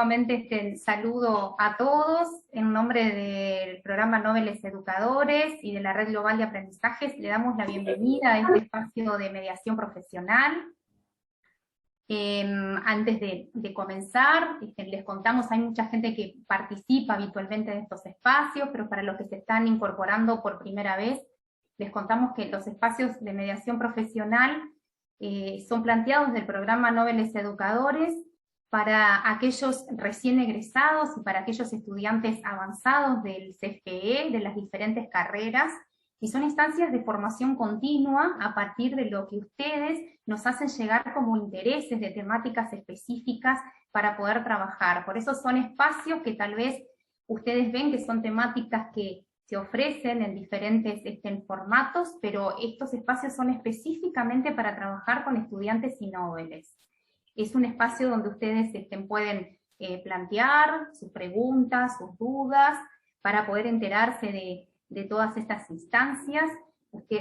nuevamente saludo a todos en nombre del programa Noveles Educadores y de la Red Global de Aprendizajes. Le damos la bienvenida a este espacio de mediación profesional. Antes de comenzar, les contamos, hay mucha gente que participa habitualmente en estos espacios, pero para los que se están incorporando por primera vez, les contamos que los espacios de mediación profesional son planteados del programa Noveles Educadores para aquellos recién egresados y para aquellos estudiantes avanzados del CFE, de las diferentes carreras, y son instancias de formación continua a partir de lo que ustedes nos hacen llegar como intereses de temáticas específicas para poder trabajar. Por eso son espacios que tal vez ustedes ven que son temáticas que se ofrecen en diferentes formatos, pero estos espacios son específicamente para trabajar con estudiantes y noveles. Es un espacio donde ustedes pueden plantear sus preguntas, sus dudas, para poder enterarse de todas estas instancias.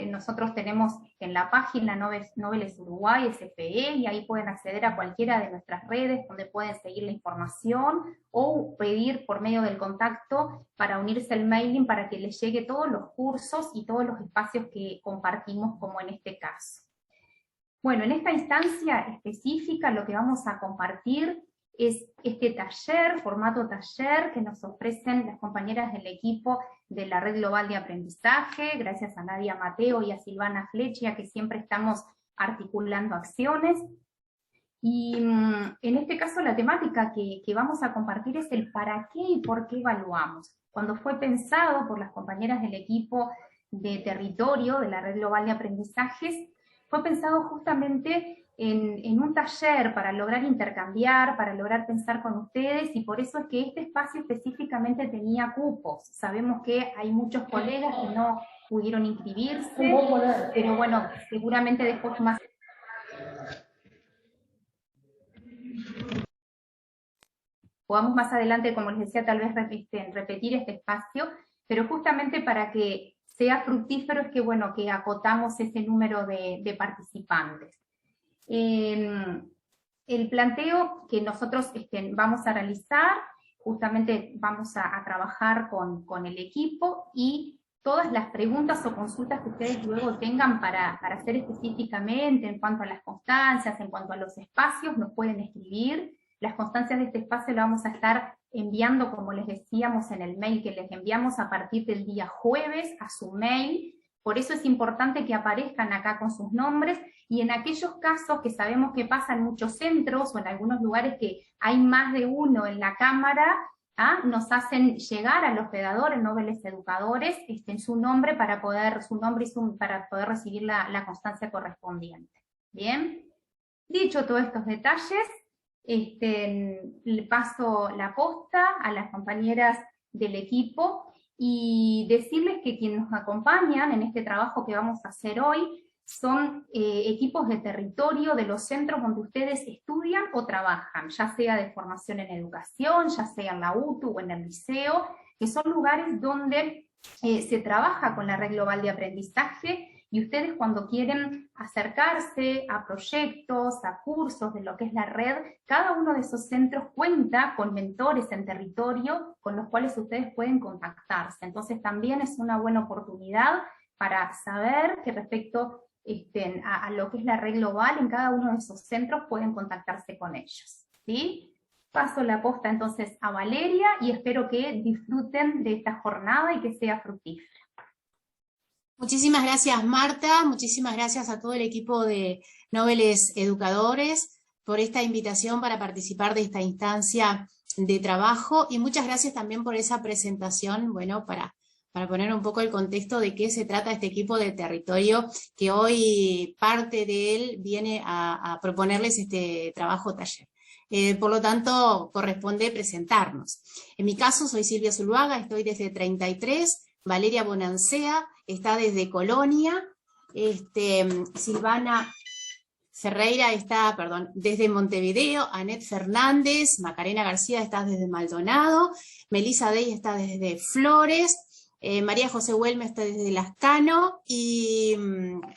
Nosotros tenemos en la página Noveles Uruguay, SFE, y ahí pueden acceder a cualquiera de nuestras redes, donde pueden seguir la información, o pedir por medio del contacto para unirse al mailing para que les llegue todos los cursos y todos los espacios que compartimos, como en este caso. Bueno, en esta instancia específica lo que vamos a compartir es este taller, formato taller, que nos ofrecen las compañeras del equipo de la Red Global de Aprendizaje, gracias a Nadia Mateo y a Silvana Fleccia, que siempre estamos articulando acciones. Y en este caso la temática que vamos a compartir es el para qué y por qué evaluamos. Cuando fue pensado por las compañeras del equipo de territorio de la Red Global de Aprendizajes, fue pensado justamente en un taller para lograr intercambiar, para lograr pensar con ustedes, y por eso es que este espacio específicamente tenía cupos. Sabemos que hay muchos colegas que no pudieron inscribirse, pero bueno, seguramente después más... podamos más adelante, como les decía, tal vez repetir este espacio, pero justamente para que sea fructífero es que, bueno, que acotamos ese número de participantes. El planteo que nosotros vamos a realizar, justamente vamos a trabajar con el equipo, y todas las preguntas o consultas que ustedes luego tengan para hacer específicamente en cuanto a las constancias, en cuanto a los espacios, nos pueden escribir. Las constancias de este espacio las vamos a estar enviando, como les decíamos en el mail que les enviamos, a partir del día jueves a su mail. Por eso es importante que aparezcan acá con sus nombres, y en aquellos casos que sabemos que pasa en muchos centros o en algunos lugares que hay más de uno en la cámara, nos hacen llegar al hospedador en Noveles Educadores su nombre para poder recibir la constancia correspondiente. Bien, dicho todos estos detalles, le paso la posta a las compañeras del equipo y decirles que quienes nos acompañan en este trabajo que vamos a hacer hoy son equipos de territorio de los centros donde ustedes estudian o trabajan, ya sea de formación en educación, ya sea en la UTU o en el liceo, que son lugares donde se trabaja con la Red Global de Aprendizaje, y ustedes cuando quieren acercarse a proyectos, a cursos de lo que es la red, cada uno de esos centros cuenta con mentores en territorio con los cuales ustedes pueden contactarse. Entonces también es una buena oportunidad para saber que respecto a lo que es la red global, en cada uno de esos centros pueden contactarse con ellos, ¿sí? Paso la posta entonces a Valeria y espero que disfruten de esta jornada y que sea fructífera. Muchísimas gracias, Marta, muchísimas gracias a todo el equipo de Noveles Educadores por esta invitación para participar de esta instancia de trabajo, y muchas gracias también por esa presentación, bueno, para poner un poco el contexto de qué se trata este equipo de territorio, que hoy parte de él viene a proponerles este trabajo taller. Por lo tanto, corresponde presentarnos. En mi caso, soy Silvia Zuluaga, estoy desde 33, Valeria Bonancea está desde Colonia, Silvana Ferreira está, desde Montevideo, Anet Fernández, Macarena García está desde Maldonado, Melissa Dey está desde Flores, María José Huelme está desde Lascano y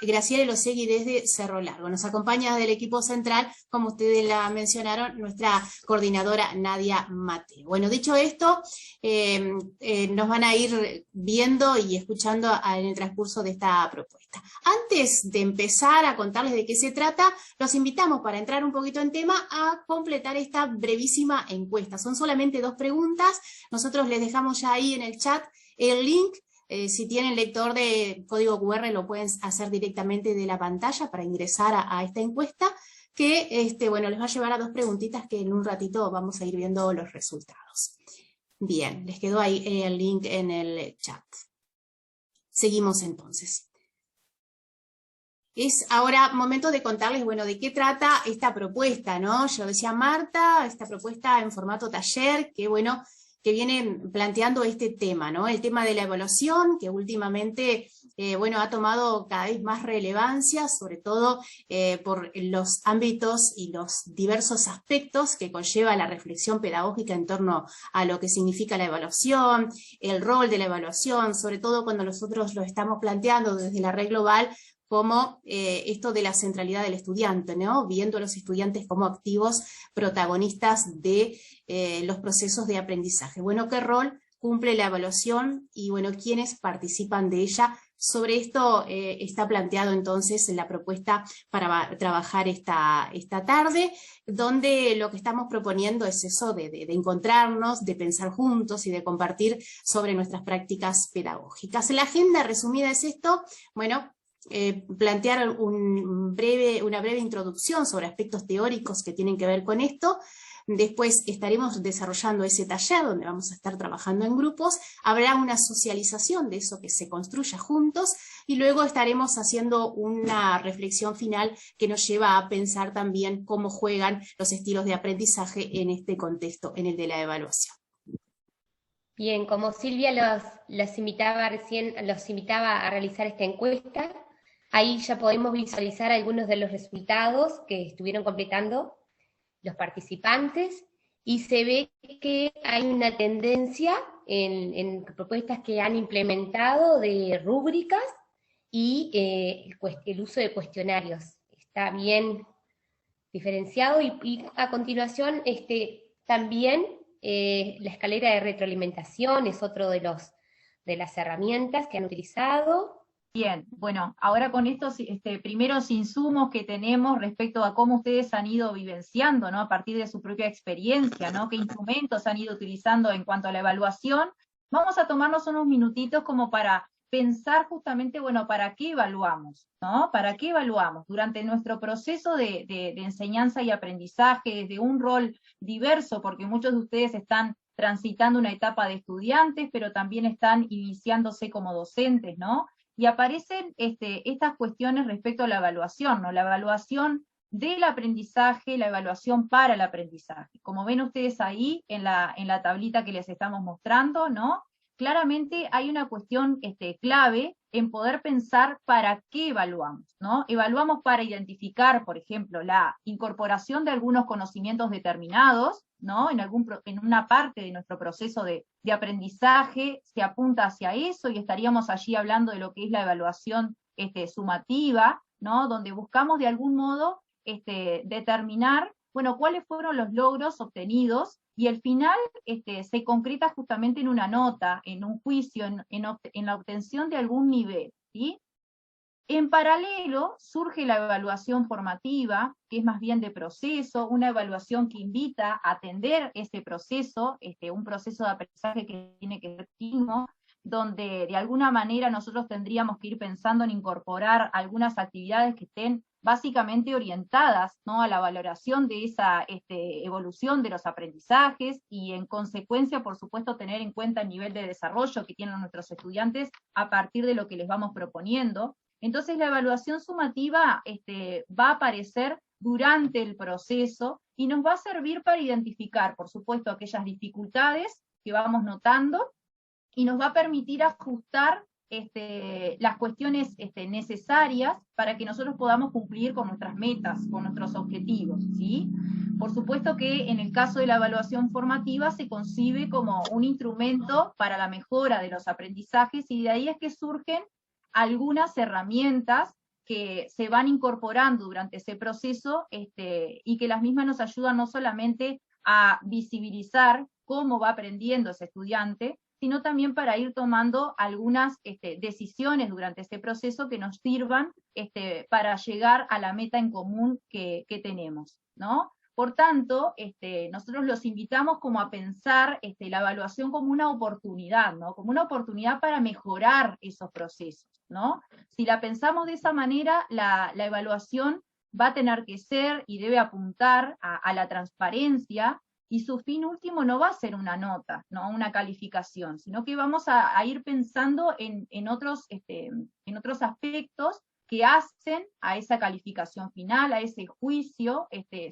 Graciela Elosegui desde Cerro Largo. Nos acompaña del equipo central, como ustedes la mencionaron, nuestra coordinadora Nadia Mateo. Bueno, dicho esto, nos van a ir viendo y escuchando en el transcurso de esta propuesta. Antes de empezar a contarles de qué se trata, los invitamos, para entrar un poquito en tema, a completar esta brevísima encuesta. Son solamente 2 preguntas, nosotros les dejamos ya ahí en el chat el link. Si tienen lector de código QR lo pueden hacer directamente de la pantalla para ingresar a esta encuesta, que bueno, les va a llevar a 2 preguntitas que en un ratito vamos a ir viendo los resultados. Bien, les quedó ahí el link en el chat. Seguimos entonces. Es ahora momento de contarles, bueno, de qué trata esta propuesta, ¿no? Yo decía Marta, esta propuesta en formato taller, que bueno, que viene planteando este tema, ¿no? El tema de la evaluación, que últimamente, bueno, ha tomado cada vez más relevancia, sobre todo por los ámbitos y los diversos aspectos que conlleva la reflexión pedagógica en torno a lo que significa la evaluación, el rol de la evaluación, sobre todo cuando nosotros lo estamos planteando desde la red global, como esto de la centralidad del estudiante, ¿no? Viendo a los estudiantes como activos protagonistas de los procesos de aprendizaje. Bueno, ¿qué rol cumple la evaluación? Y bueno, ¿quiénes participan de ella? Sobre esto está planteado entonces la propuesta para trabajar esta tarde, donde lo que estamos proponiendo es eso de encontrarnos, de pensar juntos y de compartir sobre nuestras prácticas pedagógicas. La agenda resumida es esto, bueno, plantear una breve introducción sobre aspectos teóricos que tienen que ver con esto. Después estaremos desarrollando ese taller donde vamos a estar trabajando en grupos, habrá una socialización de eso que se construya juntos y luego estaremos haciendo una reflexión final que nos lleva a pensar también cómo juegan los estilos de aprendizaje en este contexto, en el de la evaluación. Bien, como Silvia los invitaba a realizar esta encuesta, ahí ya podemos visualizar algunos de los resultados que estuvieron completando los participantes, y se ve que hay una tendencia en propuestas que han implementado de rúbricas y el uso de cuestionarios. Está bien diferenciado, y a continuación también la escalera de retroalimentación es otro de las herramientas que han utilizado. Bien, bueno, ahora con estos primeros insumos que tenemos respecto a cómo ustedes han ido vivenciando, ¿no? A partir de su propia experiencia, ¿no? Qué instrumentos han ido utilizando en cuanto a la evaluación, vamos a tomarnos unos minutitos como para pensar justamente, bueno, ¿para qué evaluamos? ¿No? ¿Para qué evaluamos? Durante nuestro proceso de enseñanza y aprendizaje, desde un rol diverso, porque muchos de ustedes están transitando una etapa de estudiantes, pero también están iniciándose como docentes, ¿no? Y aparecen estas cuestiones respecto a la evaluación, ¿no? La evaluación del aprendizaje, la evaluación para el aprendizaje. Como ven ustedes ahí en la tablita que les estamos mostrando, ¿no? Claramente hay una cuestión clave en poder pensar para qué evaluamos, ¿no? Evaluamos para identificar, por ejemplo, la incorporación de algunos conocimientos determinados, ¿no? En una parte de nuestro proceso de aprendizaje se apunta hacia eso, y estaríamos allí hablando de lo que es la evaluación sumativa, ¿no? Donde buscamos de algún modo determinar, bueno, cuáles fueron los logros obtenidos, y el final se concreta justamente en una nota, en un juicio, en la obtención de algún nivel, ¿sí? En paralelo surge la evaluación formativa, que es más bien de proceso, una evaluación que invita a atender ese proceso, un proceso de aprendizaje que tiene que ser continuo, donde de alguna manera nosotros tendríamos que ir pensando en incorporar algunas actividades que estén básicamente orientadas, ¿no? A la valoración de esa evolución de los aprendizajes, y en consecuencia, por supuesto, tener en cuenta el nivel de desarrollo que tienen nuestros estudiantes a partir de lo que les vamos proponiendo. Entonces la evaluación sumativa va a aparecer durante el proceso y nos va a servir para identificar, por supuesto, aquellas dificultades que vamos notando, y nos va a permitir ajustar las cuestiones necesarias para que nosotros podamos cumplir con nuestras metas, con nuestros objetivos, ¿sí? Por supuesto que en el caso de la evaluación formativa se concibe como un instrumento para la mejora de los aprendizajes, y de ahí es que surgen algunas herramientas que se van incorporando durante ese proceso, y que las mismas nos ayudan no solamente a visibilizar cómo va aprendiendo ese estudiante, sino también para ir tomando algunas decisiones durante ese proceso que nos sirvan para llegar a la meta en común que tenemos, ¿no? Por tanto, nosotros los invitamos como a pensar la evaluación como una oportunidad, ¿no? Como una oportunidad para mejorar esos procesos, ¿no? Si la pensamos de esa manera, la evaluación va a tener que ser y debe apuntar a la transparencia, y su fin último no va a ser una nota, no una calificación, sino que vamos a ir pensando en otros aspectos que hacen a esa calificación final, a ese juicio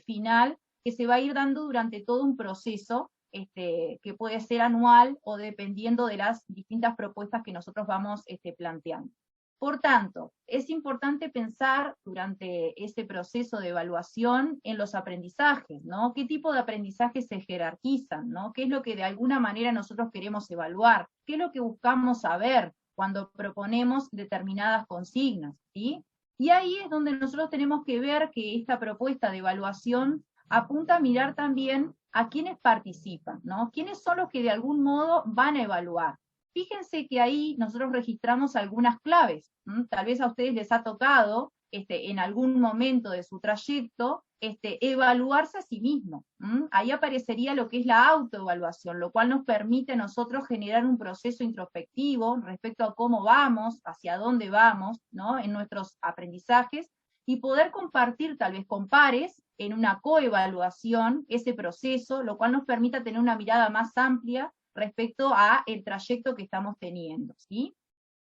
final, que se va a ir dando durante todo un proceso, que puede ser anual o dependiendo de las distintas propuestas que nosotros vamos planteando. Por tanto, es importante pensar durante ese proceso de evaluación en los aprendizajes, ¿no? ¿Qué tipo de aprendizajes se jerarquizan, ¿no? ¿Qué es lo que de alguna manera nosotros queremos evaluar? ¿Qué es lo que buscamos saber cuando proponemos determinadas consignas, ¿sí? Y ahí es donde nosotros tenemos que ver que esta propuesta de evaluación apunta a mirar también a quienes participan, ¿no? ¿Quiénes son los que de algún modo van a evaluar? Fíjense que ahí nosotros registramos algunas claves. Tal vez a ustedes les ha tocado en algún momento de su trayecto evaluarse a sí mismo. Ahí aparecería lo que es la autoevaluación, lo cual nos permite a nosotros generar un proceso introspectivo respecto a cómo vamos, hacia dónde vamos, ¿no? En nuestros aprendizajes, y poder compartir tal vez con pares en una coevaluación ese proceso, lo cual nos permite tener una mirada más amplia respecto a el trayecto que estamos teniendo, ¿sí?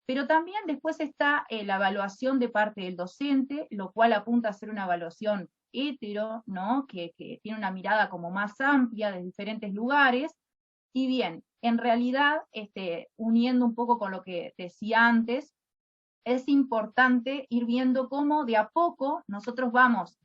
Pero también después está la evaluación de parte del docente, lo cual apunta a ser una evaluación hetero, ¿no? Que tiene una mirada como más amplia de diferentes lugares, y bien, en realidad, uniendo un poco con lo que decía antes, es importante ir viendo cómo de a poco nosotros vamos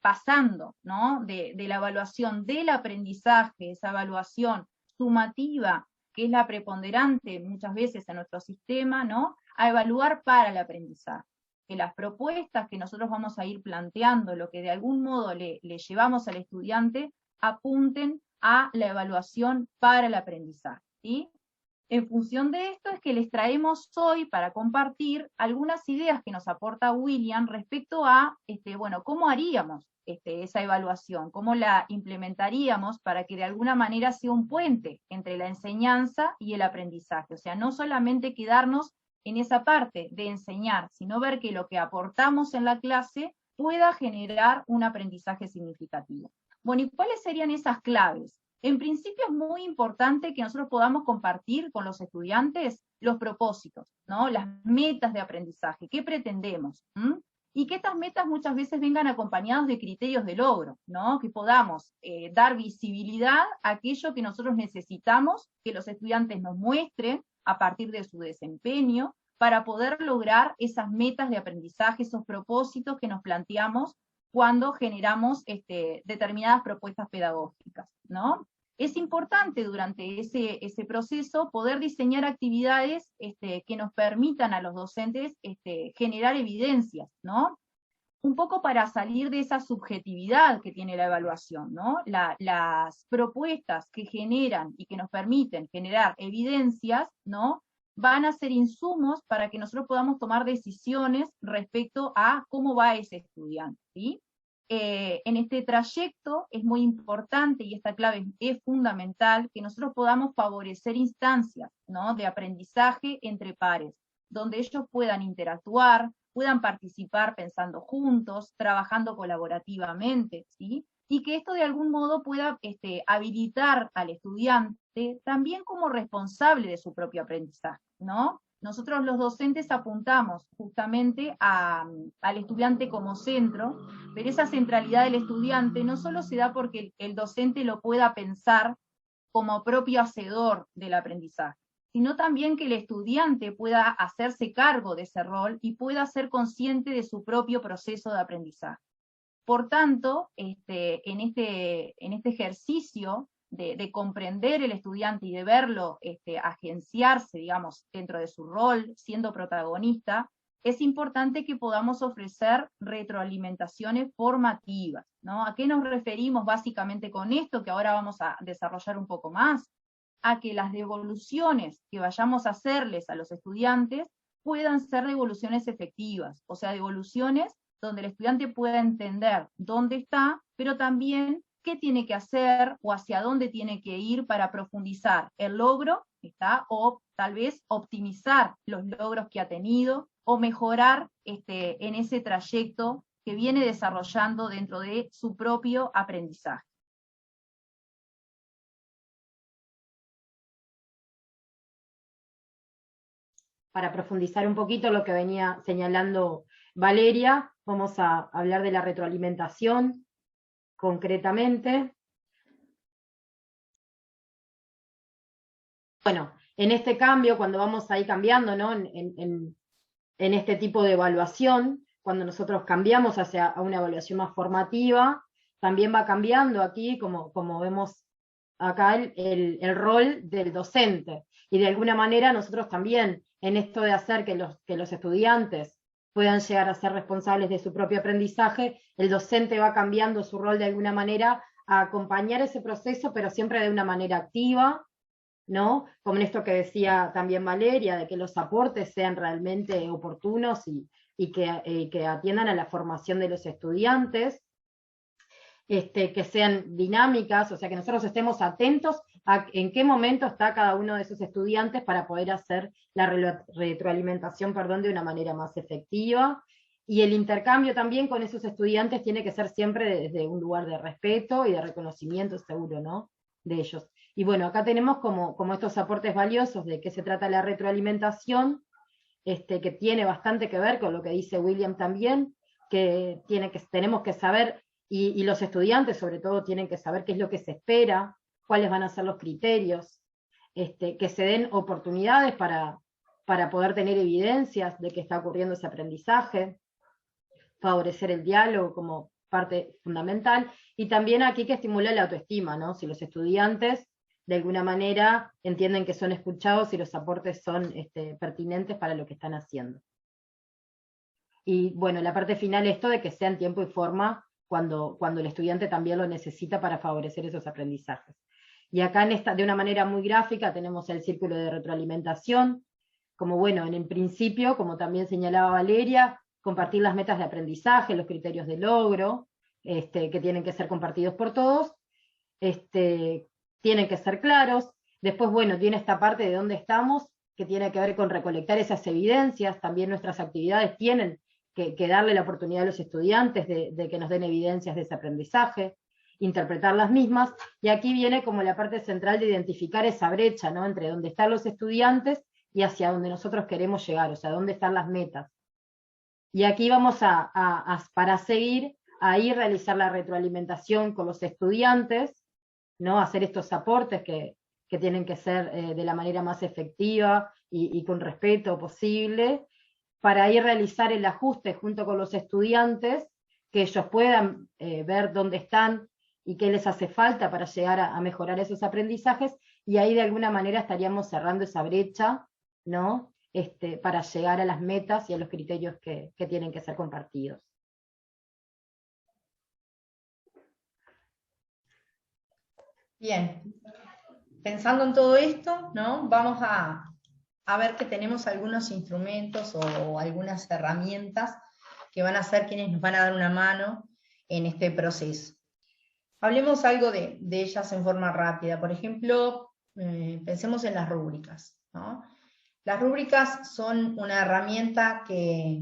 pasando, ¿no? De la evaluación del aprendizaje, esa evaluación sumativa, que es la preponderante muchas veces en nuestro sistema, ¿no? A evaluar para el aprendizaje. Que las propuestas que nosotros vamos a ir planteando, lo que de algún modo le llevamos al estudiante, apunten a la evaluación para el aprendizaje, ¿sí? En función de esto es que les traemos hoy para compartir algunas ideas que nos aporta William respecto a, bueno, cómo haríamos esa evaluación, cómo la implementaríamos para que de alguna manera sea un puente entre la enseñanza y el aprendizaje. O sea, no solamente quedarnos en esa parte de enseñar, sino ver que lo que aportamos en la clase pueda generar un aprendizaje significativo. Bueno, ¿y cuáles serían esas claves? En principio es muy importante que nosotros podamos compartir con los estudiantes los propósitos, ¿no? Las metas de aprendizaje, qué pretendemos, y que estas metas muchas veces vengan acompañadas de criterios de logro, ¿no? Que podamos dar visibilidad a aquello que nosotros necesitamos que los estudiantes nos muestren a partir de su desempeño para poder lograr esas metas de aprendizaje, esos propósitos que nos planteamos cuando generamos determinadas propuestas pedagógicas, ¿no? Es importante durante ese proceso poder diseñar actividades que nos permitan a los docentes generar evidencias, ¿no? Un poco para salir de esa subjetividad que tiene la evaluación, ¿no? Las propuestas que generan y que nos permiten generar evidencias, ¿no? Van a ser insumos para que nosotros podamos tomar decisiones respecto a cómo va ese estudiante, ¿sí? En este trayecto es muy importante, y esta clave es fundamental, que nosotros podamos favorecer instancias, ¿no? De aprendizaje entre pares, donde ellos puedan interactuar, puedan participar pensando juntos, trabajando colaborativamente, ¿sí? Y que esto de algún modo pueda habilitar al estudiante también como responsable de su propio aprendizaje, ¿no? Nosotros los docentes apuntamos justamente al estudiante como centro, pero esa centralidad del estudiante no solo se da porque el docente lo pueda pensar como propio hacedor del aprendizaje, sino también que el estudiante pueda hacerse cargo de ese rol y pueda ser consciente de su propio proceso de aprendizaje. Por tanto, en este ejercicio de comprender el estudiante y de verlo agenciarse, digamos, dentro de su rol, siendo protagonista, es importante que podamos ofrecer retroalimentaciones formativas, ¿no? ¿A qué nos referimos básicamente con esto, que ahora vamos a desarrollar un poco más? A que las devoluciones que vayamos a hacerles a los estudiantes puedan ser devoluciones efectivas, o sea, devoluciones donde el estudiante pueda entender dónde está, pero también qué tiene que hacer o hacia dónde tiene que ir para profundizar el logro, o tal vez optimizar los logros que ha tenido, o mejorar en ese trayecto que viene desarrollando dentro de su propio aprendizaje. Para profundizar un poquito lo que venía señalando Valeria, vamos a hablar de la retroalimentación concretamente. Bueno, en este cambio, cuando vamos ahí cambiando, ¿no? en este tipo de evaluación, cuando nosotros cambiamos hacia una evaluación más formativa, también va cambiando aquí, como vemos acá, el rol del docente. Y de alguna manera nosotros también, en esto de hacer que los estudiantes puedan llegar a ser responsables de su propio aprendizaje, el docente va cambiando su rol de alguna manera a acompañar ese proceso, pero siempre de una manera activa, ¿no? Como en esto que decía también Valeria, de que los aportes sean realmente oportunos y que atiendan a la formación de los estudiantes, que sean dinámicas, o sea, que nosotros estemos atentos a en qué momento está cada uno de esos estudiantes para poder hacer la retroalimentación, de una manera más efectiva. Y el intercambio también con esos estudiantes tiene que ser siempre desde un lugar de respeto y de reconocimiento seguro, ¿no? De ellos. Y bueno, acá tenemos como estos aportes valiosos de qué se trata la retroalimentación, que tiene bastante que ver con lo que dice William también, que tenemos que saber, y los estudiantes sobre todo tienen que saber qué es lo que se espera, cuáles van a ser los criterios, que se den oportunidades para poder tener evidencias de que está ocurriendo ese aprendizaje, favorecer el diálogo como parte fundamental, y también aquí que estimula la autoestima, ¿no? Si los estudiantes de alguna manera entienden que son escuchados y los aportes son pertinentes para lo que están haciendo. Y bueno, la parte final, esto de que sea en tiempo y forma cuando el estudiante también lo necesita para favorecer esos aprendizajes. Y acá de una manera muy gráfica tenemos el círculo de retroalimentación, como bueno, en principio, como también señalaba Valeria, compartir las metas de aprendizaje, los criterios de logro, que tienen que ser compartidos por todos, tienen que ser claros. Después, bueno, tiene esta parte de dónde estamos, que tiene que ver con recolectar esas evidencias. También nuestras actividades tienen que darle la oportunidad a los estudiantes de que nos den evidencias de ese aprendizaje, interpretar las mismas, y aquí viene como la parte central de identificar esa brecha, ¿no? Entre dónde están los estudiantes y hacia dónde nosotros queremos llegar, o sea, dónde están las metas. Y aquí vamos para seguir, ahí realizar la retroalimentación con los estudiantes, ¿no? Hacer estos aportes que tienen que ser de la manera más efectiva y con respeto posible, para ahí realizar el ajuste junto con los estudiantes, que ellos puedan ver dónde están y qué les hace falta para llegar a mejorar esos aprendizajes, y ahí de alguna manera estaríamos cerrando esa brecha, ¿no? Para llegar a las metas y a los criterios que tienen que ser compartidos. Bien, pensando en todo esto, ¿no? Vamos a ver que tenemos algunos instrumentos o algunas herramientas que van a ser quienes nos van a dar una mano en este proceso. Hablemos algo de ellas en forma rápida. Por ejemplo, pensemos en las rúbricas, ¿no? Las rúbricas son una herramienta que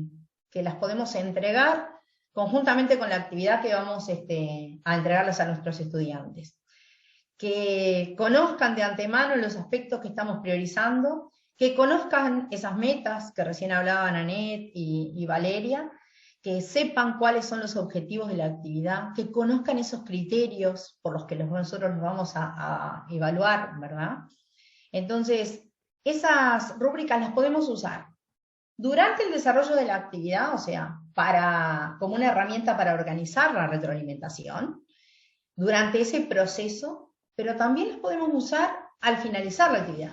las podemos entregar conjuntamente con la actividad que vamos a entregarles a nuestros estudiantes. Que conozcan de antemano los aspectos que estamos priorizando, que conozcan esas metas que recién hablaban Anet y Valeria, que sepan cuáles son los objetivos de la actividad, que conozcan esos criterios por los que nosotros los vamos a evaluar, ¿verdad? Entonces, esas rúbricas las podemos usar durante el desarrollo de la actividad, o sea, como una herramienta para organizar la retroalimentación, durante ese proceso, pero también las podemos usar al finalizar la actividad.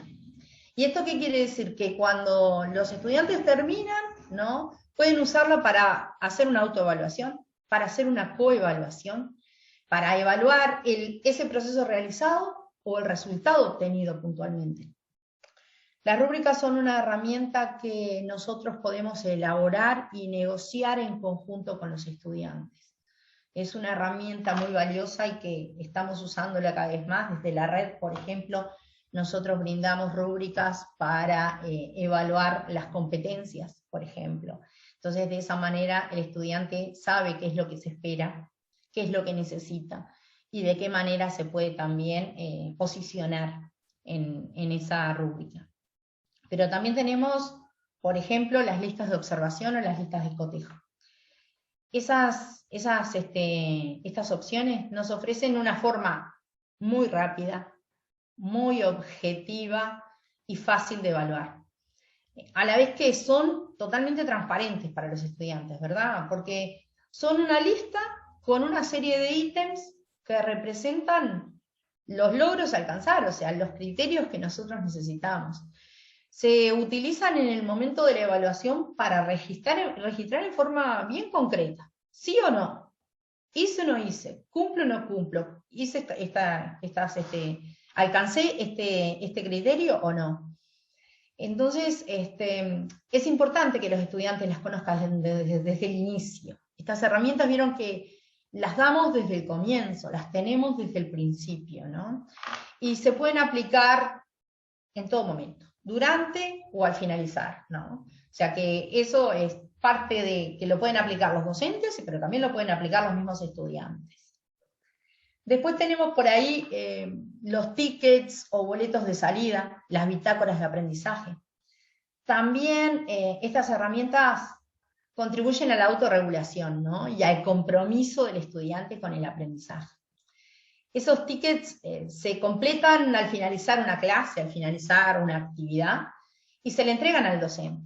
¿Y esto qué quiere decir? Que cuando los estudiantes terminan, ¿no?, pueden usarla para hacer una autoevaluación, para hacer una coevaluación, para evaluar ese proceso realizado o el resultado obtenido puntualmente. Las rúbricas son una herramienta que nosotros podemos elaborar y negociar en conjunto con los estudiantes. Es una herramienta muy valiosa y que estamos usándola cada vez más. Desde la red, por ejemplo, nosotros brindamos rúbricas para evaluar las competencias, por ejemplo. Entonces, de esa manera, el estudiante sabe qué es lo que se espera, qué es lo que necesita, y de qué manera se puede también posicionar en esa rúbrica. Pero también tenemos, por ejemplo, las listas de observación o las listas de cotejo. Estas opciones nos ofrecen una forma muy rápida, muy objetiva y fácil de evaluar. A la vez que son totalmente transparentes para los estudiantes, ¿verdad? Porque son una lista con una serie de ítems que representan los logros a alcanzar, o sea, los criterios que nosotros necesitamos. Se utilizan en el momento de la evaluación para registrar en forma bien concreta, sí o no, hice o no hice, cumplo o no cumplo, alcancé este criterio o no. Entonces, es importante que los estudiantes las conozcan desde el inicio. Estas herramientas vieron que las damos desde el comienzo, las tenemos desde el principio, ¿no? Y se pueden aplicar en todo momento, durante o al finalizar, ¿no? O sea que eso es parte de que lo pueden aplicar los docentes, pero también lo pueden aplicar los mismos estudiantes. Después tenemos por ahí los tickets o boletos de salida, las bitácoras de aprendizaje. También estas herramientas contribuyen a la autorregulación, ¿no?, y al compromiso del estudiante con el aprendizaje. Esos tickets se completan al finalizar una clase, al finalizar una actividad, y se le entregan al docente.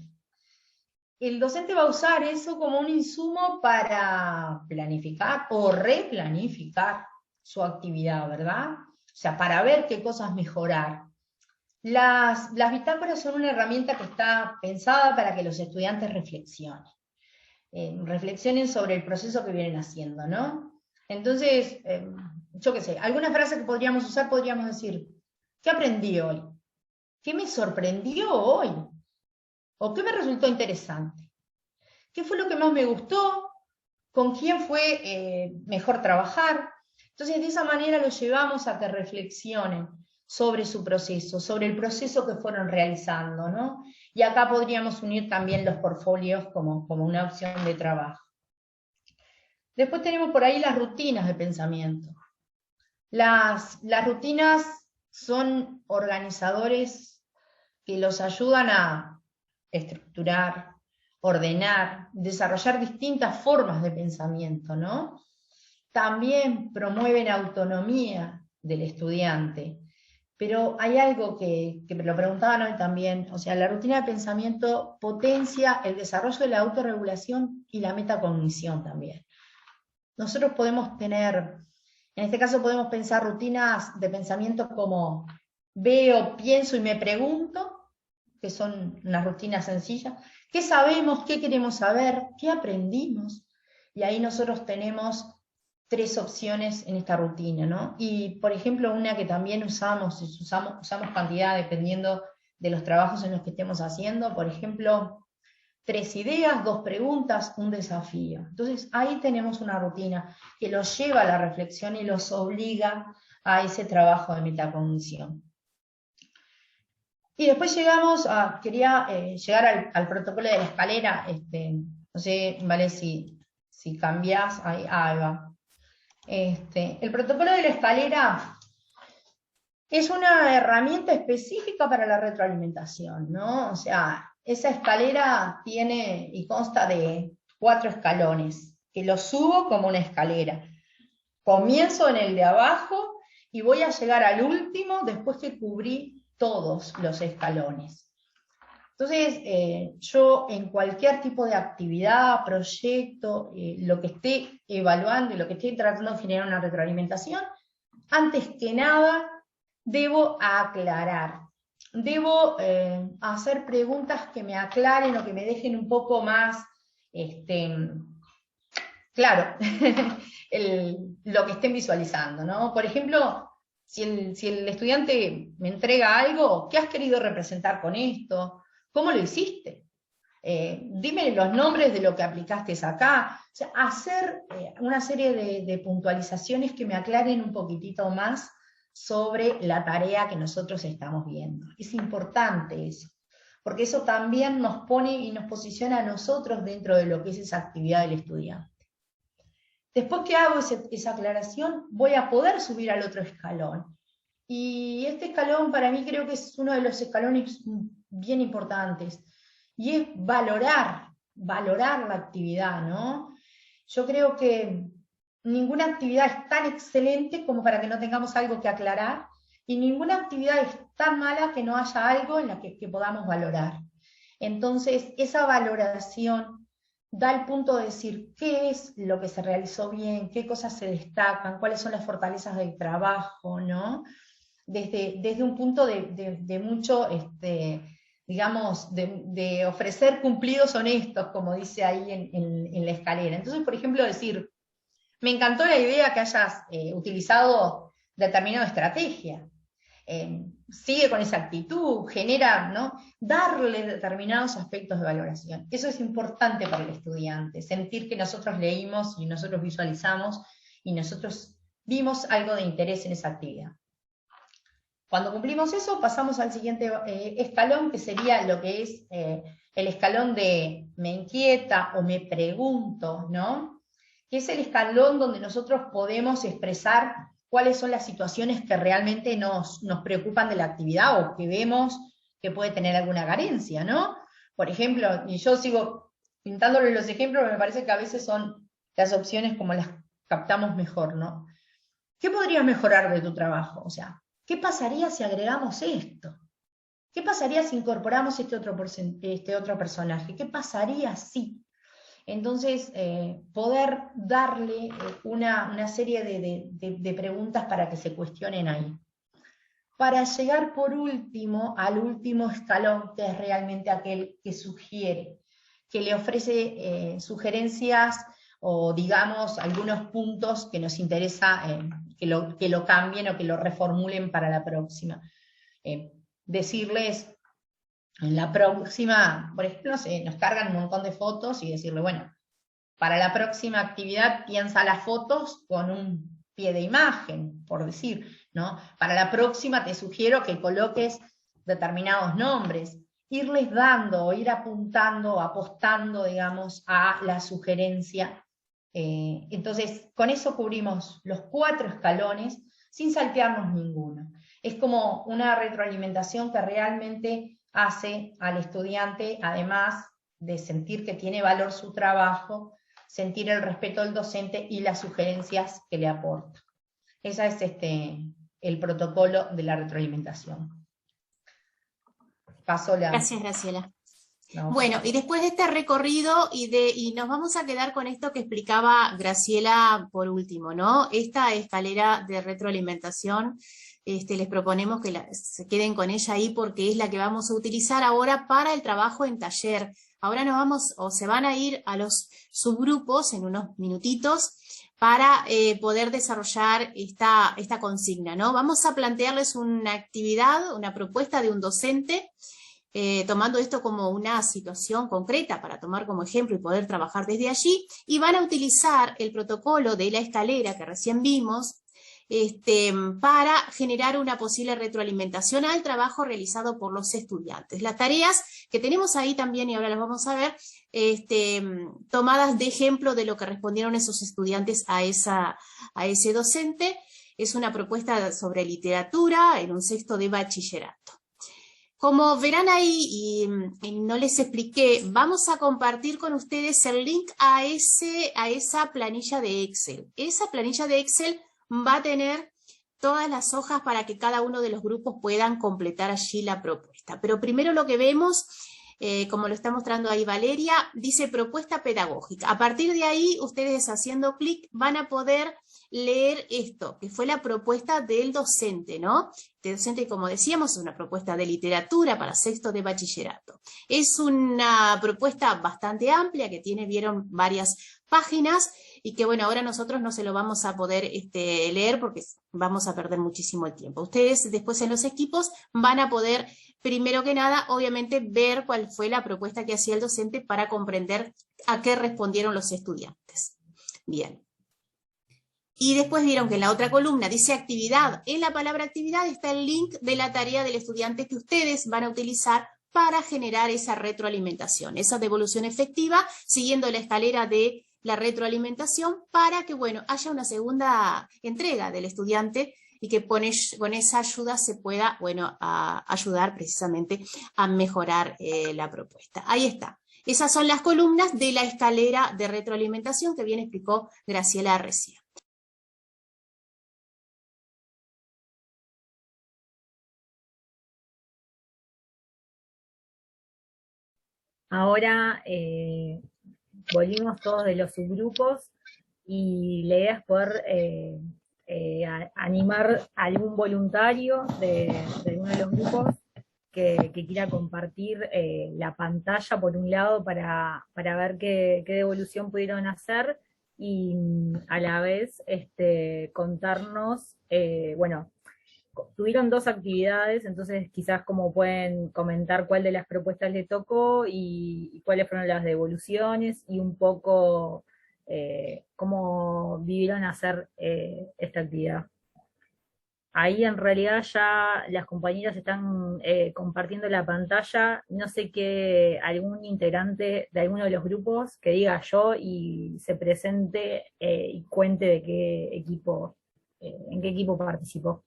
El docente va a usar eso como un insumo para planificar o replanificar su actividad, ¿verdad? O sea, para ver qué cosas mejorar. Las bitácoras son una herramienta que está pensada para que los estudiantes reflexionen. Reflexionen sobre el proceso que vienen haciendo, ¿no? Entonces, yo qué sé, alguna frase que podríamos usar, podríamos decir, ¿qué aprendí hoy? ¿Qué me sorprendió hoy? ¿O qué me resultó interesante? ¿Qué fue lo que más me gustó? ¿Con quién fue mejor trabajar? Entonces, de esa manera los llevamos a que reflexionen sobre su proceso, sobre el proceso que fueron realizando, ¿no? Y acá podríamos unir también los portfolios como una opción de trabajo. Después tenemos por ahí las rutinas de pensamiento. Las rutinas son organizadores que los ayudan a estructurar, ordenar, desarrollar distintas formas de pensamiento, ¿no? También promueven autonomía del estudiante. Pero hay algo que me lo preguntaban hoy también, o sea, la rutina de pensamiento potencia el desarrollo de la autorregulación y la metacognición también. Nosotros podemos tener, en este caso podemos pensar rutinas de pensamiento como veo, pienso y me pregunto, que son unas rutinas sencillas. ¿Qué sabemos? ¿Qué queremos saber? ¿Qué aprendimos? Y ahí nosotros tenemos 3 opciones en esta rutina, ¿no? Y, por ejemplo, una que también usamos cantidad dependiendo de los trabajos en los que estemos haciendo, por ejemplo, 3 ideas, 2 preguntas, un desafío. Entonces, ahí tenemos una rutina que los lleva a la reflexión y los obliga a ese trabajo de metacognición. Y después quería llegar al protocolo de la escalera, no sé, vale, si cambiás, ahí va. El protocolo de la escalera es una herramienta específica para la retroalimentación, ¿no? O sea, esa escalera tiene y consta de 4 escalones, que los subo como una escalera. Comienzo en el de abajo y voy a llegar al último después que cubrí todos los escalones. Entonces, yo en cualquier tipo de actividad, proyecto, lo que esté evaluando y lo que esté tratando de generar una retroalimentación, antes que nada, debo aclarar. Debo hacer preguntas que me aclaren o que me dejen un poco más claro lo que estén visualizando, ¿no? Por ejemplo, si el estudiante me entrega algo, ¿qué has querido representar con esto? ¿Cómo lo hiciste? Dime los nombres de lo que aplicaste acá. O sea, hacer una serie de puntualizaciones que me aclaren un poquitito más sobre la tarea que nosotros estamos viendo. Es importante eso, porque eso también nos pone y nos posiciona a nosotros dentro de lo que es esa actividad del estudiante. Después que hago esa aclaración, voy a poder subir al otro escalón. Y este escalón para mí creo que es uno de los escalones bien importantes, y es valorar la actividad, ¿no? Yo creo que ninguna actividad es tan excelente como para que no tengamos algo que aclarar, y ninguna actividad es tan mala que no haya algo en la que podamos valorar. Entonces, esa valoración da el punto de decir qué es lo que se realizó bien, qué cosas se destacan, cuáles son las fortalezas del trabajo, ¿no? Desde un punto de mucho, digamos, de ofrecer cumplidos honestos, como dice ahí en la escalera. Entonces, por ejemplo, decir, me encantó la idea que hayas utilizado determinada estrategia. Sigue con esa actitud, genera, ¿no? Darle determinados aspectos de valoración. Eso es importante para el estudiante, sentir que nosotros leímos y nosotros visualizamos y nosotros vimos algo de interés en esa actividad. Cuando cumplimos eso, pasamos al siguiente escalón, que sería lo que es el escalón de me inquieta o me pregunto, ¿no? Que es el escalón donde nosotros podemos expresar cuáles son las situaciones que realmente nos preocupan de la actividad o que vemos que puede tener alguna carencia, ¿no? Por ejemplo, y yo sigo pintándole los ejemplos, pero me parece que a veces son las opciones como las captamos mejor, ¿no? ¿Qué podrías mejorar de tu trabajo? O sea, ¿qué pasaría si agregamos esto? ¿Qué pasaría si incorporamos este otro personaje? ¿Qué pasaría si? Entonces, poder darle una serie de preguntas para que se cuestionen ahí. Para llegar por último al último escalón, que es realmente aquel que sugiere, que le ofrece sugerencias o digamos algunos puntos que nos interesa que lo cambien o que lo reformulen para la próxima. Decirles, en la próxima, por ejemplo, nos cargan un montón de fotos y decirle, bueno, para la próxima actividad piensa las fotos con un pie de imagen, por decir, ¿no? Para la próxima te sugiero que coloques determinados nombres, irles dando, ir apuntando, apostando, digamos, a la sugerencia. Entonces, con eso cubrimos los 4 escalones sin saltearnos ninguno. Es como una retroalimentación que realmente hace al estudiante, además de sentir que tiene valor su trabajo, sentir el respeto del docente y las sugerencias que le aporta. Ese es el protocolo de la retroalimentación. Paso la... Gracias, Graciela. No, bueno, y después de este recorrido, y nos vamos a quedar con esto que explicaba Graciela por último, ¿no? Esta escalera de retroalimentación, les proponemos que se queden con ella ahí porque es la que vamos a utilizar ahora para el trabajo en taller. Ahora nos vamos, o se van a ir a los subgrupos en unos minutitos para poder desarrollar esta consigna, ¿no? Vamos a plantearles una actividad, una propuesta de un docente, tomando esto como una situación concreta para tomar como ejemplo y poder trabajar desde allí, y van a utilizar el protocolo de la escalera que recién vimos, para generar una posible retroalimentación al trabajo realizado por los estudiantes. Las tareas que tenemos ahí también, y ahora las vamos a ver, tomadas de ejemplo de lo que respondieron esos estudiantes a ese docente, es una propuesta sobre literatura en un sexto de bachillerato. Como verán ahí, y no les expliqué, vamos a compartir con ustedes el link a esa planilla de Excel. Esa planilla de Excel va a tener todas las hojas para que cada uno de los grupos puedan completar allí la propuesta. Pero primero lo que vemos, como lo está mostrando ahí Valeria, dice propuesta pedagógica. A partir de ahí, ustedes haciendo clic van a poder leer esto, que fue la propuesta del docente, ¿no? El docente, como decíamos, es una propuesta de literatura para sexto de bachillerato. Es una propuesta bastante amplia que tiene, vieron, varias páginas y que, bueno, ahora nosotros no se lo vamos a poder leer porque vamos a perder muchísimo el tiempo. Ustedes después en los equipos van a poder, primero que nada, obviamente, ver cuál fue la propuesta que hacía el docente para comprender a qué respondieron los estudiantes. Bien. Y después vieron que en la otra columna dice actividad. En la palabra actividad está el link de la tarea del estudiante que ustedes van a utilizar para generar esa retroalimentación, esa devolución efectiva, siguiendo la escalera de la retroalimentación para que, bueno, haya una segunda entrega del estudiante y que con esa ayuda se pueda, bueno, ayudar precisamente a mejorar la propuesta. Ahí está. Esas son las columnas de la escalera de retroalimentación que bien explicó Graciela recién. Ahora volvimos todos de los subgrupos y la idea es poder animar a algún voluntario de alguno de los grupos que quiera compartir la pantalla por un lado para ver qué devolución pudieron hacer y a la vez contarnos, bueno, tuvieron 2 actividades, entonces quizás como pueden comentar cuál de las propuestas le tocó y cuáles fueron las devoluciones y un poco cómo vivieron hacer esta actividad. Ahí en realidad ya las compañeras están compartiendo la pantalla, no sé qué, algún integrante de alguno de los grupos que diga yo y se presente y cuente de qué equipo, en qué equipo participó.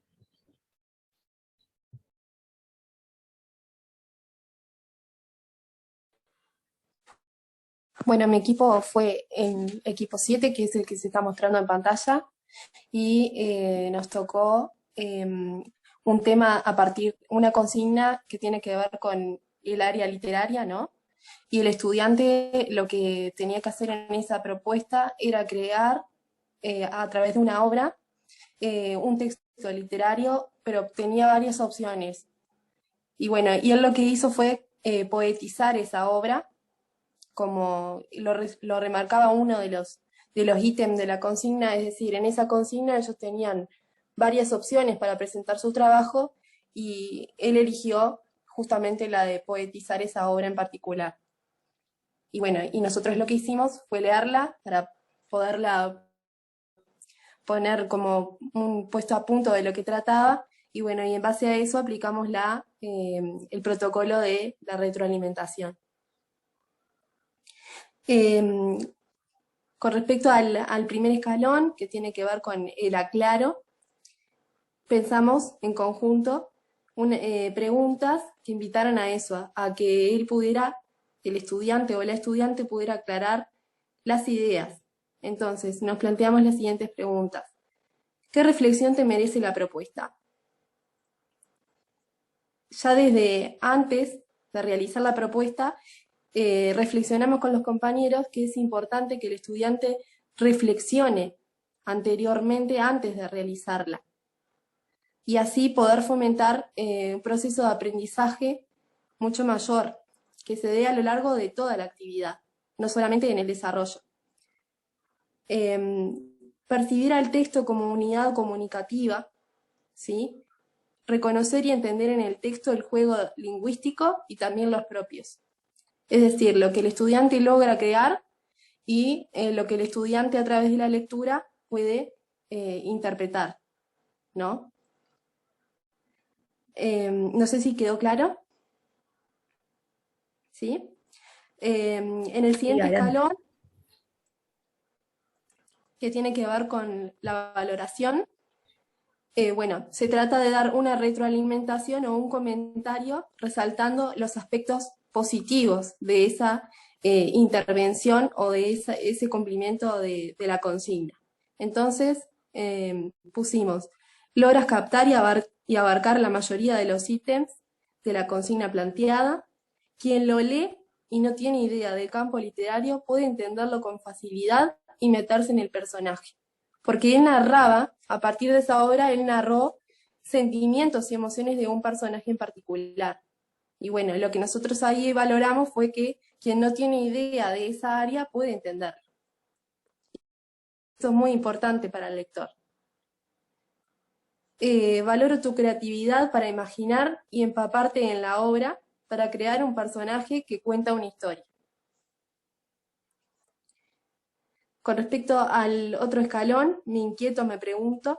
Bueno, mi equipo fue el equipo 7, que es el que se está mostrando en pantalla, y nos tocó un tema a partir, una consigna que tiene que ver con el área literaria, ¿no? Y el estudiante lo que tenía que hacer en esa propuesta era crear, a través de una obra, un texto literario, pero tenía varias opciones. Y bueno, y él lo que hizo fue poetizar esa obra, como lo remarcaba uno de los ítems de la consigna, es decir, en esa consigna ellos tenían varias opciones para presentar su trabajo y él eligió justamente la de poetizar esa obra en particular. Y bueno, y nosotros lo que hicimos fue leerla para poderla poner como un puesto a punto de lo que trataba, y bueno, y en base a eso aplicamos el protocolo de la retroalimentación. Con respecto al primer escalón, que tiene que ver con el aclaro, pensamos en conjunto preguntas que invitaran a eso, a que el estudiante o la estudiante pudiera aclarar las ideas. Entonces, nos planteamos las siguientes preguntas. ¿Qué reflexión te merece la propuesta? Ya desde antes de realizar la propuesta, reflexionamos con los compañeros que es importante que el estudiante reflexione anteriormente antes de realizarla, y así poder fomentar un proceso de aprendizaje mucho mayor, que se dé a lo largo de toda la actividad, no solamente en el desarrollo. Percibir al texto como unidad comunicativa, ¿sí? Reconocer y entender en el texto el juego lingüístico y también los propios. Es decir, lo que el estudiante logra crear y lo que el estudiante a través de la lectura puede interpretar, ¿no? No sé si quedó claro. ¿Sí? En el siguiente escalón, que tiene que ver con la valoración, bueno, se trata de dar una retroalimentación o un comentario resaltando los aspectos positivos de esa intervención o de ese cumplimiento de la consigna. Entonces, pusimos logras captar y abarcar la mayoría de los ítems de la consigna planteada. Quien lo lee y no tiene idea del campo literario puede entenderlo con facilidad y meterse en el personaje. Porque él narraba, a partir de esa obra, él narró sentimientos y emociones de un personaje en particular. Y bueno, lo que nosotros ahí valoramos fue que quien no tiene idea de esa área puede entenderlo. Esto es muy importante para el lector. Valoro tu creatividad para imaginar y empaparte en la obra para crear un personaje que cuenta una historia. Con respecto al otro escalón, me inquieto, me pregunto,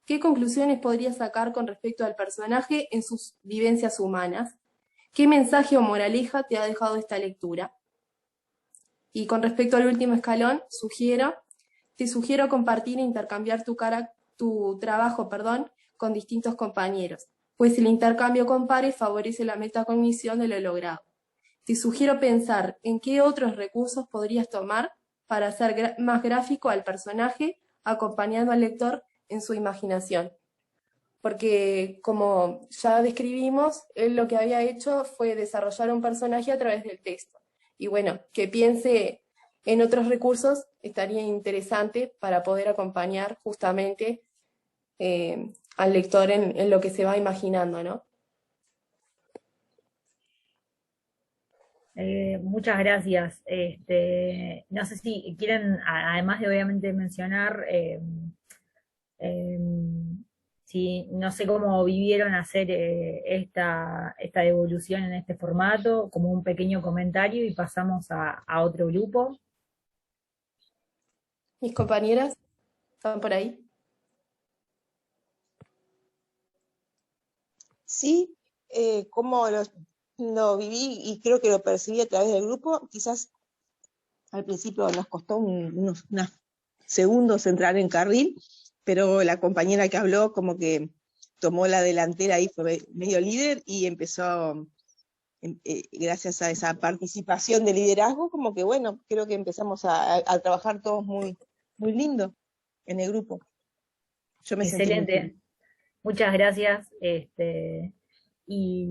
¿qué conclusiones podría sacar con respecto al personaje en sus vivencias humanas? ¿Qué mensaje o moraleja te ha dejado esta lectura? Y con respecto al último escalón, te sugiero compartir e intercambiar tu trabajo con distintos compañeros, pues el intercambio con pares favorece la metacognición de lo logrado. Te sugiero pensar en qué otros recursos podrías tomar para hacer más gráfico al personaje, acompañando al lector en su imaginación. Porque, como ya describimos, él lo que había hecho fue desarrollar un personaje a través del texto. Y bueno, que piense en otros recursos estaría interesante para poder acompañar justamente al lector en lo que se va imaginando, ¿no? Muchas gracias. No sé si quieren, además de obviamente mencionar, si no sé cómo vivieron hacer esta devolución en este formato, como un pequeño comentario y pasamos a otro grupo. ¿Mis compañeras están por ahí? Sí, como lo viví y creo que lo percibí a través del grupo, quizás al principio nos costó unos segundos entrar en carril, pero la compañera que habló como que tomó la delantera ahí, fue medio líder y empezó, gracias a esa participación de liderazgo, como que bueno, creo que empezamos a trabajar todos muy, muy lindo en el grupo. Yo me sentí muy Excelente. Muchas gracias. Y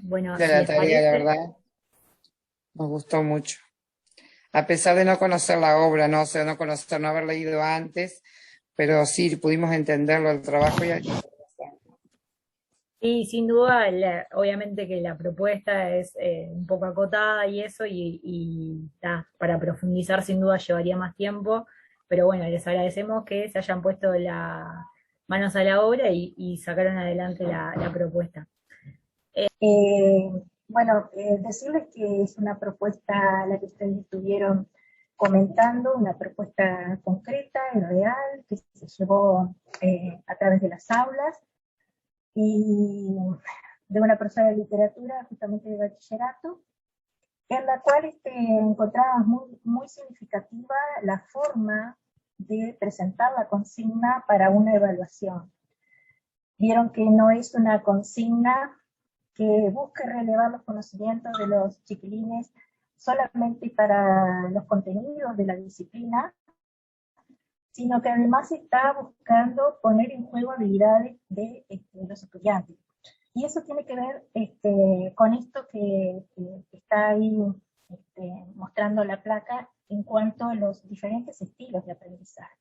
bueno, De si la les tarea, la parece, verdad, nos gustó mucho. A pesar de no conocer la obra, no, o sea, no haber leído antes, pero sí pudimos entenderlo, el trabajo y sin duda, obviamente que la propuesta es un poco acotada y eso, y para profundizar sin duda llevaría más tiempo, pero bueno, les agradecemos que se hayan puesto las manos a la obra y sacaron adelante la propuesta. Bueno, decirles que es una propuesta la que ustedes estuvieron comentando, una propuesta concreta y real que se llevó a través de las aulas y de una persona de literatura, justamente de bachillerato, en la cual encontramos muy, muy significativa la forma de presentar la consigna para una evaluación. Vieron que no es una consigna que busque relevar los conocimientos de los chiquilines solamente para los contenidos de la disciplina, sino que además está buscando poner en juego habilidades de los estudiantes. Y eso tiene que ver con esto que está ahí mostrando la placa en cuanto a los diferentes estilos de aprendizaje.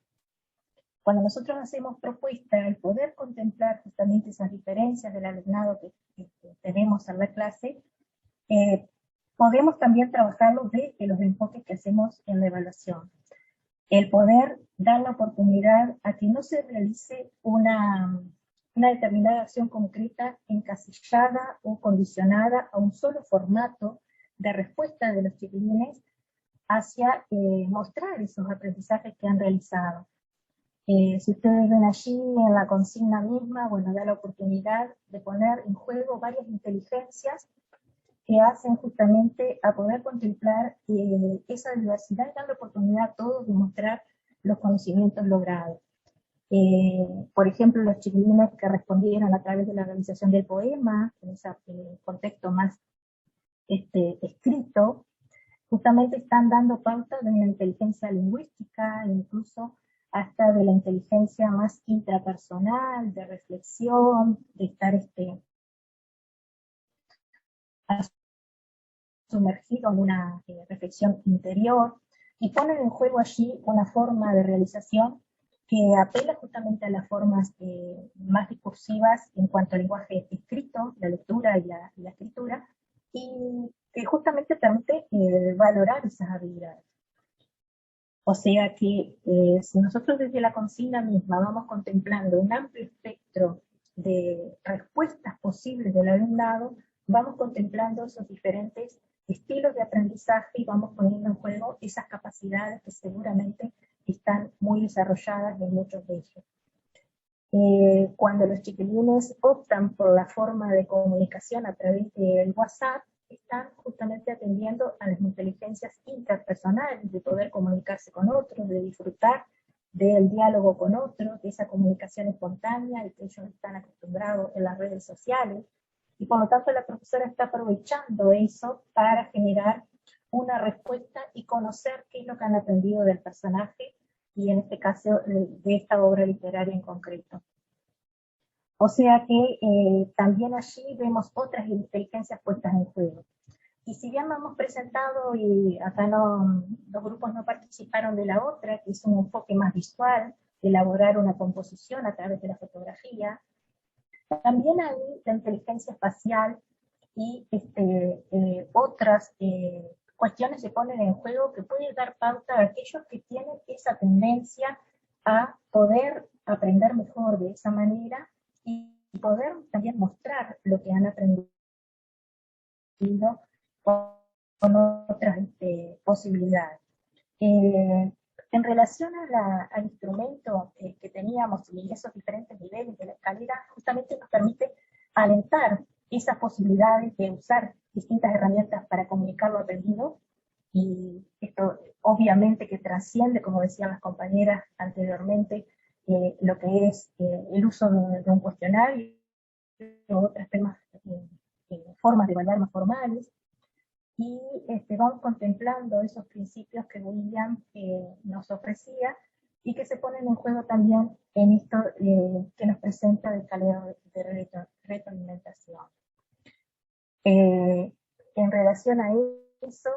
Cuando nosotros hacemos propuesta, el poder contemplar justamente esas diferencias del alumnado que tenemos en la clase, podemos también trabajarlo desde los enfoques que hacemos en la evaluación. El poder dar la oportunidad a que no se realice una determinada acción concreta encasillada o condicionada a un solo formato de respuesta de los chiquilines hacia mostrar esos aprendizajes que han realizado. Si ustedes ven allí en la consigna misma, bueno, da la oportunidad de poner en juego varias inteligencias que hacen justamente a poder contemplar esa diversidad y dar la oportunidad a todos de mostrar los conocimientos logrados. Por ejemplo, los chiquilines que respondieron a través de la realización del poema, en ese contexto más escrito, justamente están dando pauta de una inteligencia lingüística, incluso hasta de la inteligencia más intrapersonal, de reflexión, de estar sumergido en una reflexión interior, y ponen en juego allí una forma de realización que apela justamente a las formas más discursivas en cuanto al lenguaje escrito, la lectura y la escritura, y que justamente permite valorar esas habilidades. O sea que si nosotros desde la consigna misma vamos contemplando un amplio espectro de respuestas posibles del alumnado, vamos contemplando esos diferentes estilos de aprendizaje y vamos poniendo en juego esas capacidades que seguramente están muy desarrolladas en muchos de ellos. Cuando los chiquilines optan por la forma de comunicación a través del WhatsApp, están justamente atendiendo a las inteligencias interpersonales, de poder comunicarse con otros, de disfrutar del diálogo con otros, de esa comunicación espontánea y que ellos están acostumbrados en las redes sociales. Y por lo tanto la profesora está aprovechando eso para generar una respuesta y conocer qué es lo que han aprendido del personaje, y en este caso de esta obra literaria en concreto. O sea que también allí vemos otras inteligencias puestas en juego. Y si bien lo hemos presentado, y acá los grupos no participaron de la otra, que es un enfoque más visual, de elaborar una composición a través de la fotografía, también hay la inteligencia espacial y otras cuestiones se ponen en juego que pueden dar pauta a aquellos que tienen esa tendencia a poder aprender mejor de esa manera y poder también mostrar lo que han aprendido con otras posibilidades. En relación al instrumento que teníamos y esos diferentes niveles de la escalera, justamente nos permite alentar esas posibilidades de usar distintas herramientas para comunicar lo aprendido, y esto obviamente que trasciende, como decían las compañeras anteriormente, lo que es el uso de un cuestionario o otras temas, formas de evaluar más formales, y vamos contemplando esos principios que William nos ofrecía y que se ponen en juego también en esto que nos presenta de calidad de retroalimentación. En relación a eso,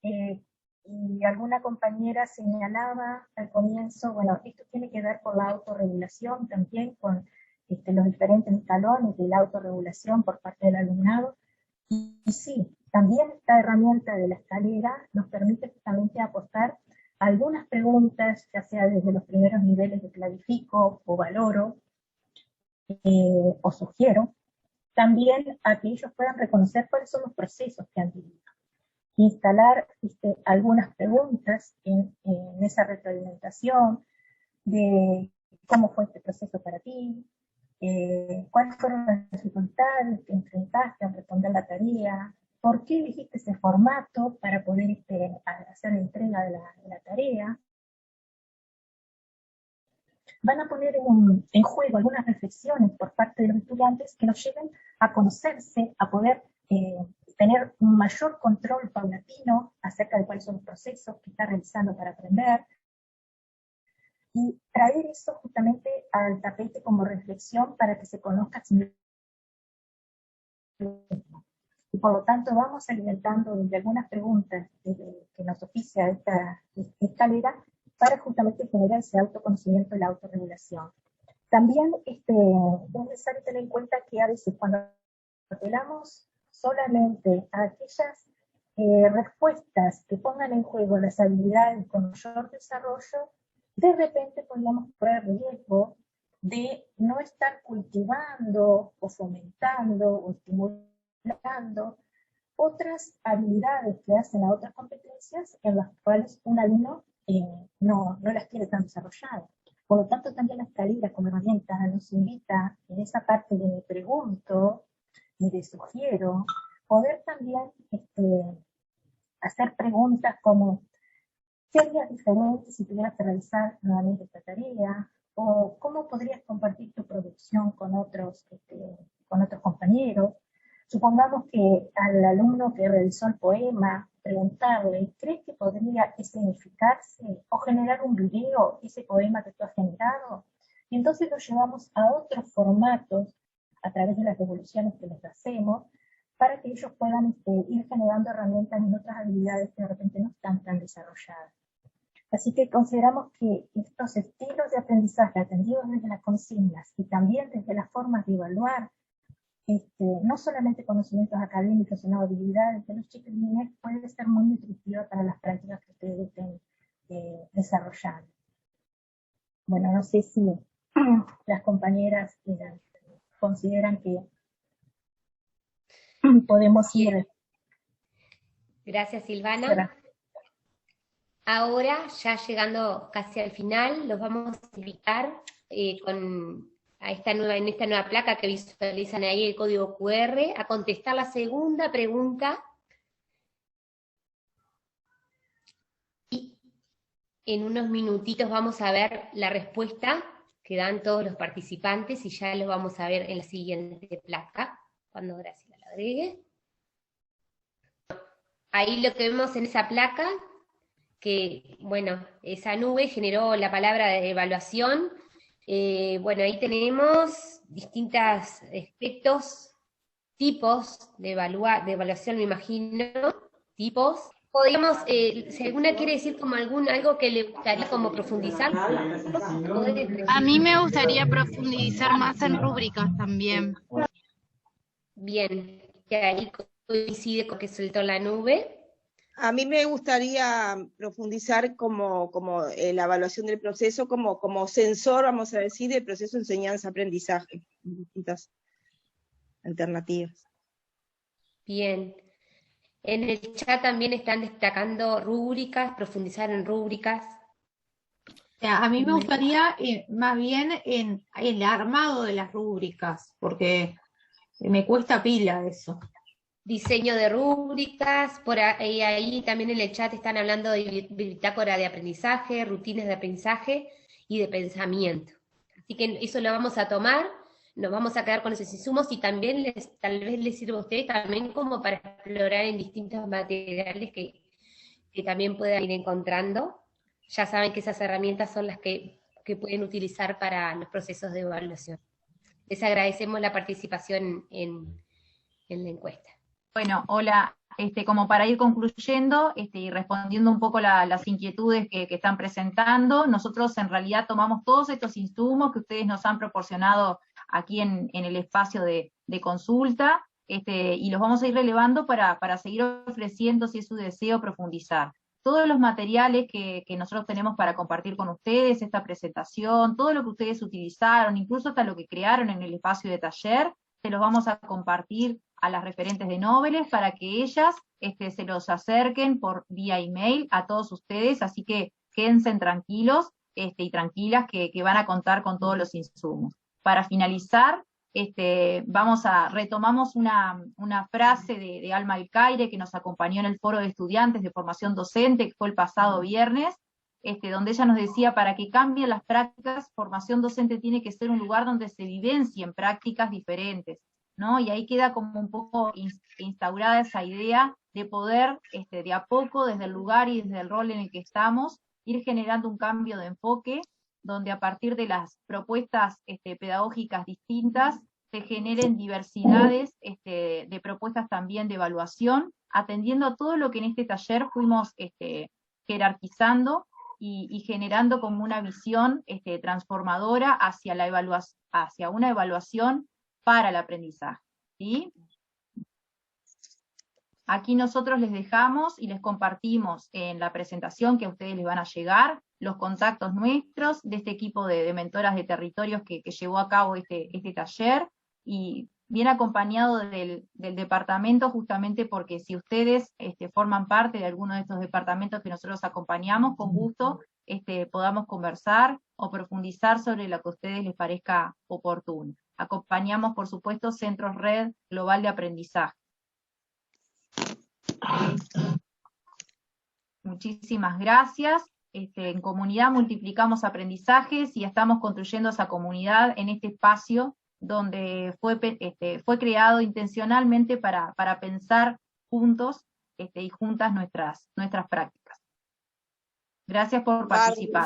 y alguna compañera señalaba al comienzo, bueno, esto tiene que ver con la autorregulación también, con los diferentes escalones de la autorregulación por parte del alumnado, y sí, también esta herramienta de la escalera nos permite justamente apostar a algunas preguntas, ya sea desde los primeros niveles de clarifico o valoro o sugiero, también a que ellos puedan reconocer cuáles son los procesos que han vivido. Instalar algunas preguntas en esa retroalimentación de cómo fue este proceso para ti, cuáles fueron las dificultades que enfrentaste al responder la tarea, por qué elegiste ese formato para poder hacer la entrega de la tarea. Van a poner en juego algunas reflexiones por parte de los estudiantes que nos lleven a conocerse, a poder tener un mayor control paulatino acerca de cuáles son los procesos que está realizando para aprender, y traer eso justamente al tapete como reflexión para que se conozca a sí mismo. Y por lo tanto vamos alimentando desde algunas preguntas que nos oficia esta escalera para justamente generar ese autoconocimiento y la autorregulación. También es necesario tener en cuenta que a veces cuando apelamos solamente a aquellas respuestas que pongan en juego las habilidades con mayor desarrollo, de repente podríamos correr riesgo de no estar cultivando o fomentando o estimulando otras habilidades que hacen a otras competencias en las cuales un alumno no las quiere tan desarrolladas. Por lo tanto, también la escalera como herramienta nos invita en esa parte de me pregunto y de sugiero, poder también hacer preguntas como ¿qué harías diferente si tuvieras que realizar nuevamente esta tarea? ¿O cómo podrías compartir tu producción con otros compañeros? Supongamos que al alumno que realizó el poema, preguntarle, ¿crees que podría escenificarse o generar un video ese poema que tú has generado? Y entonces lo llevamos a otros formatos a través de las devoluciones que les hacemos, para que ellos puedan ir generando herramientas en otras habilidades que de repente no están tan desarrolladas. Así que consideramos que estos estilos de aprendizaje atendidos desde las consignas y también desde las formas de evaluar, no solamente conocimientos académicos, sino habilidades de los chiquilines, puede ser muy nutritiva para las prácticas que ustedes estén desarrollando. Bueno, no sé si las compañeras consideran que podemos ir. Gracias, Silvana. Ahora, ya llegando casi al final, los vamos a invitar en esta nueva placa que visualizan ahí, el código QR, a contestar la segunda pregunta. Y en unos minutitos vamos a ver la respuesta que dan todos los participantes, y ya lo vamos a ver en la siguiente placa, cuando Graciela la agregue. Ahí lo que vemos en esa placa, que, bueno, esa nube generó la palabra de evaluación. Bueno, ahí tenemos distintos aspectos, tipos de evaluación, me imagino, tipos. Podríamos, si alguna quiere decir como algo que le gustaría como profundizar. A mí me gustaría profundizar más en rúbricas también. Bien, que ahí coincide con que soltó la nube. A mí me gustaría profundizar como la evaluación del proceso, como sensor, vamos a decir, del proceso de enseñanza-aprendizaje, distintas alternativas. Bien. En el chat también están destacando rúbricas, profundizar en rúbricas. A mí me gustaría más bien en el armado de las rúbricas, porque me cuesta pila eso. Diseño de rúbricas, por ahí también en el chat están hablando de bitácora de aprendizaje, rutinas de aprendizaje y de pensamiento. Así que eso lo vamos a tomar, nos vamos a quedar con esos insumos, y también tal vez les sirva a ustedes también como para explorar en distintos materiales que también puedan ir encontrando. Ya saben que esas herramientas son las que pueden utilizar para los procesos de evaluación. Les agradecemos la participación en la encuesta. Bueno, hola, como para ir concluyendo y respondiendo un poco las inquietudes que están presentando, nosotros en realidad tomamos todos estos insumos que ustedes nos han proporcionado aquí en el espacio de consulta, y los vamos a ir relevando para seguir ofreciendo, si es su deseo, profundizar. Todos los materiales que nosotros tenemos para compartir con ustedes, esta presentación, todo lo que ustedes utilizaron, incluso hasta lo que crearon en el espacio de taller, se los vamos a compartir a las referentes de Noveles para que ellas se los acerquen por vía email a todos ustedes, así que quédense tranquilos y tranquilas que van a contar con todos los insumos. Para finalizar, retomamos una frase de Alma Alcaire, que nos acompañó en el foro de estudiantes de formación docente, que fue el pasado viernes, donde ella nos decía: para que cambien las prácticas, formación docente tiene que ser un lugar donde se vivencien prácticas diferentes, ¿no? Y ahí queda como un poco instaurada esa idea de poder, de a poco, desde el lugar y desde el rol en el que estamos, ir generando un cambio de enfoque, donde a partir de las propuestas pedagógicas distintas, se generen diversidades de propuestas también de evaluación, atendiendo a todo lo que en este taller fuimos jerarquizando y generando como una visión transformadora hacia una evaluación para el aprendizaje, ¿sí? Aquí nosotros les dejamos y les compartimos en la presentación que a ustedes les van a llegar los contactos nuestros de este equipo de mentoras de territorios que llevó a cabo este taller, y viene acompañado del departamento, justamente porque si ustedes forman parte de alguno de estos departamentos que nosotros acompañamos, con gusto podamos conversar o profundizar sobre lo que a ustedes les parezca oportuno. Acompañamos, por supuesto, Centros Red Global de Aprendizaje. Muchísimas gracias. En comunidad multiplicamos aprendizajes y estamos construyendo esa comunidad en este espacio donde fue creado intencionalmente para pensar juntos y juntas nuestras prácticas. Gracias por participar.